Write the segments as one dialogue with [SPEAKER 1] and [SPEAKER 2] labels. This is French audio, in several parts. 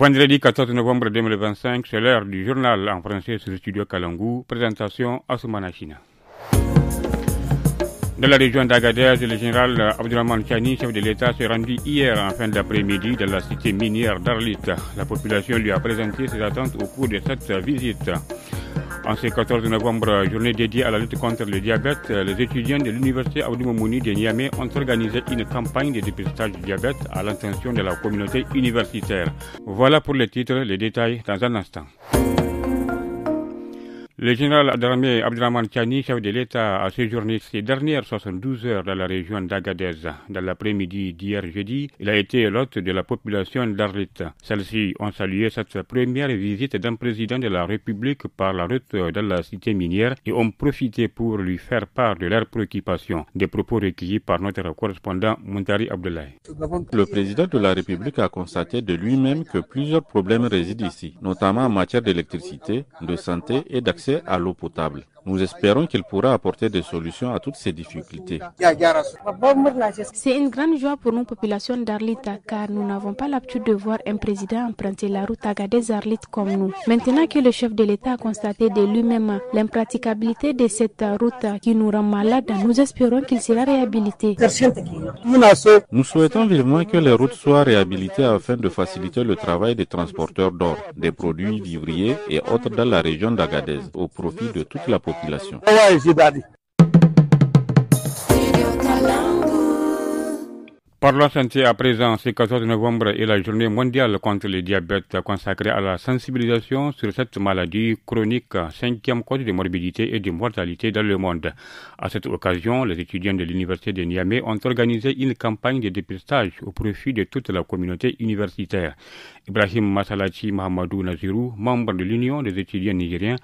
[SPEAKER 1] Vendredi 14 novembre 2025, c'est l'heure du journal en français sur le studio Kalangou. Présentation Assoumana China. Dans la région d'Agadez, le général Abdourahmane Chani, chef de l'État, s'est rendu hier en fin d'après-midi dans la cité minière d'Arlit. La population lui a présenté ses attentes au cours de cette visite. En ce 14 novembre, journée dédiée à la lutte contre le diabète, les étudiants de l'université Abdou Moumouni de Niamey ont organisé une campagne de dépistage du diabète à l'intention de la communauté universitaire. Voilà pour les titres, les détails dans un instant. Le général d'armée Abdourahmane Chani, chef de l'État, a séjourné ces dernières 72 heures dans la région d'Agadez. Dans l'après-midi d'hier jeudi, il a été l'hôte de la population d'Arlit. Celles-ci ont salué cette première visite d'un président de la République par la route dans la cité minière et ont profité pour lui faire part de leurs préoccupations. Des propos recueillis par notre correspondant Muntari Abdoulaye.
[SPEAKER 2] Le président de la République a constaté de lui-même que plusieurs problèmes résident ici, notamment en matière d'électricité, de santé et d'accès à l'eau potable. Nous espérons qu'il pourra apporter des solutions à toutes ces difficultés.
[SPEAKER 3] C'est une grande joie pour nos populations d'Arlit car nous n'avons pas l'habitude de voir un président emprunter la route Agadez-Arlit comme nous. Maintenant que le chef de l'État a constaté de lui-même l'impraticabilité de cette route qui nous rend malades, nous espérons qu'il sera réhabilité.
[SPEAKER 2] Nous souhaitons vivement que les routes soient réhabilitées afin de faciliter le travail des transporteurs d'or, des produits vivriers et autres dans la région d'Agadez, au profit de toute la population.
[SPEAKER 1] Parlons santé à présent. Ce 14 novembre est la journée mondiale contre le diabète consacrée à la sensibilisation sur cette maladie chronique, 5e cause de morbidité et de mortalité dans le monde. À cette occasion, les étudiants de l'université de Niamey ont organisé une campagne de dépistage au profit de toute la communauté universitaire. Ibrahim Massalachi Mahamadou Nazirou, membre de l'Union des étudiants nigériens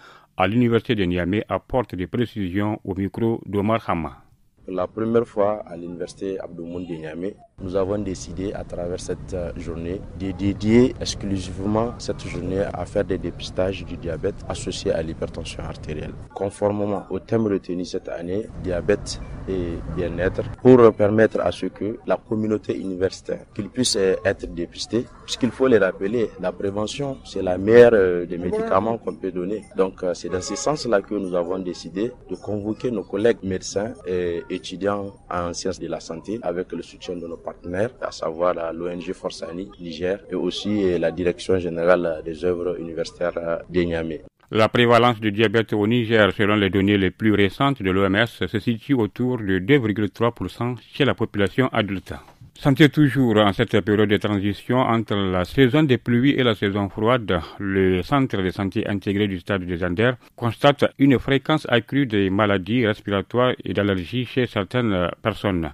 [SPEAKER 1] à l'université de Niamey, apporte des précisions au micro d'Omar Hama.
[SPEAKER 4] Pour la première fois à l'université Abdou Moumouni de Niamey, nous avons décidé à travers cette journée de dédier exclusivement cette journée à faire des dépistages du diabète associé à l'hypertension artérielle. Conformément au thème retenu cette année, diabète et bien-être, pour permettre à ce que la communauté universitaire qu'ils puissent être dépistés, puisqu'il faut les rappeler, la prévention c'est la meilleure des médicaments qu'on peut donner. Donc c'est dans ce sens-là que nous avons décidé de convoquer nos collègues médecins et étudiants en sciences de la santé avec le soutien de nos partenaires, à savoir l'ONG Forsani Niger et aussi la Direction générale des œuvres universitaires de Niamey.
[SPEAKER 1] La prévalence du diabète au Niger, selon les données les plus récentes de l'OMS, se situe autour de 2,3% chez la population adulte. Santé toujours en cette période de transition entre la saison des pluies et la saison froide, le centre de santé intégré du stade de Zander constate une fréquence accrue des maladies respiratoires et d'allergies chez certaines personnes.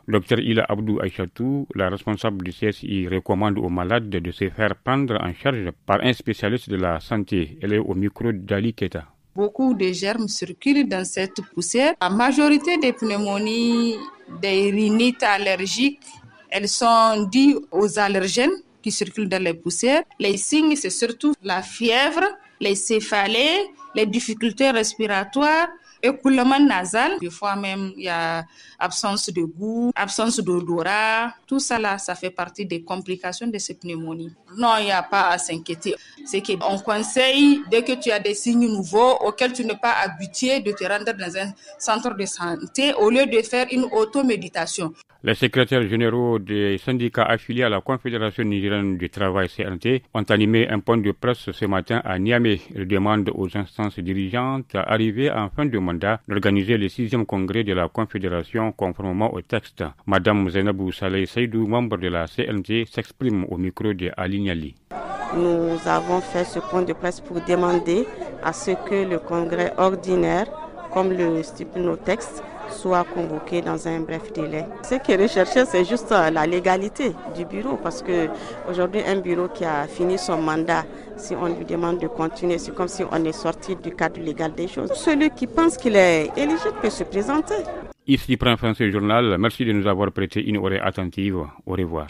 [SPEAKER 1] Dr Ila Abdou Aïchatou, la responsable du CSI, recommande aux malades de se faire prendre en charge par un spécialiste de la santé. Elle est au micro d'Ali Keta.
[SPEAKER 5] Beaucoup de germes circulent dans cette poussière. La majorité des pneumonies, des rhinites allergiques, elles sont dues aux allergènes qui circulent dans les poussières. Les signes, c'est surtout la fièvre, les céphalées, les difficultés respiratoires, écoulement nasal. Des fois même, il y a absence de goût, absence d'odorat. Tout ça là, ça fait partie des complications de ces pneumonies. Non, il n'y a pas à s'inquiéter. C'est qu'on conseille, dès que tu as des signes nouveaux auxquels tu n'es pas habitué, de te rendre dans un centre de santé au lieu de faire une automéditation.
[SPEAKER 1] Les secrétaires généraux des syndicats affiliés à la Confédération nigérienne du travail CNT ont animé un point de presse ce matin à Niamey. Ils demandent aux instances dirigeantes arrivées en fin de mandat d'organiser le 6e congrès de la Confédération conformément au texte. Madame Zainabou Saleh Seydou, membre de la CNT, s'exprime au micro de Ali Niali.
[SPEAKER 6] Nous avons fait ce point de presse pour demander à ce que le congrès ordinaire, comme le stipulent nos textes, soit convoqué dans un bref délai. Ce qui est recherché, c'est juste la légalité du bureau, parce que aujourd'hui, un bureau qui a fini son mandat, si on lui demande de continuer, c'est comme si on est sorti du cadre légal des choses. Celui qui pense qu'il est éligible peut se présenter.
[SPEAKER 1] Ici prend fin ce journal. Merci de nous avoir prêté une oreille attentive. Au revoir.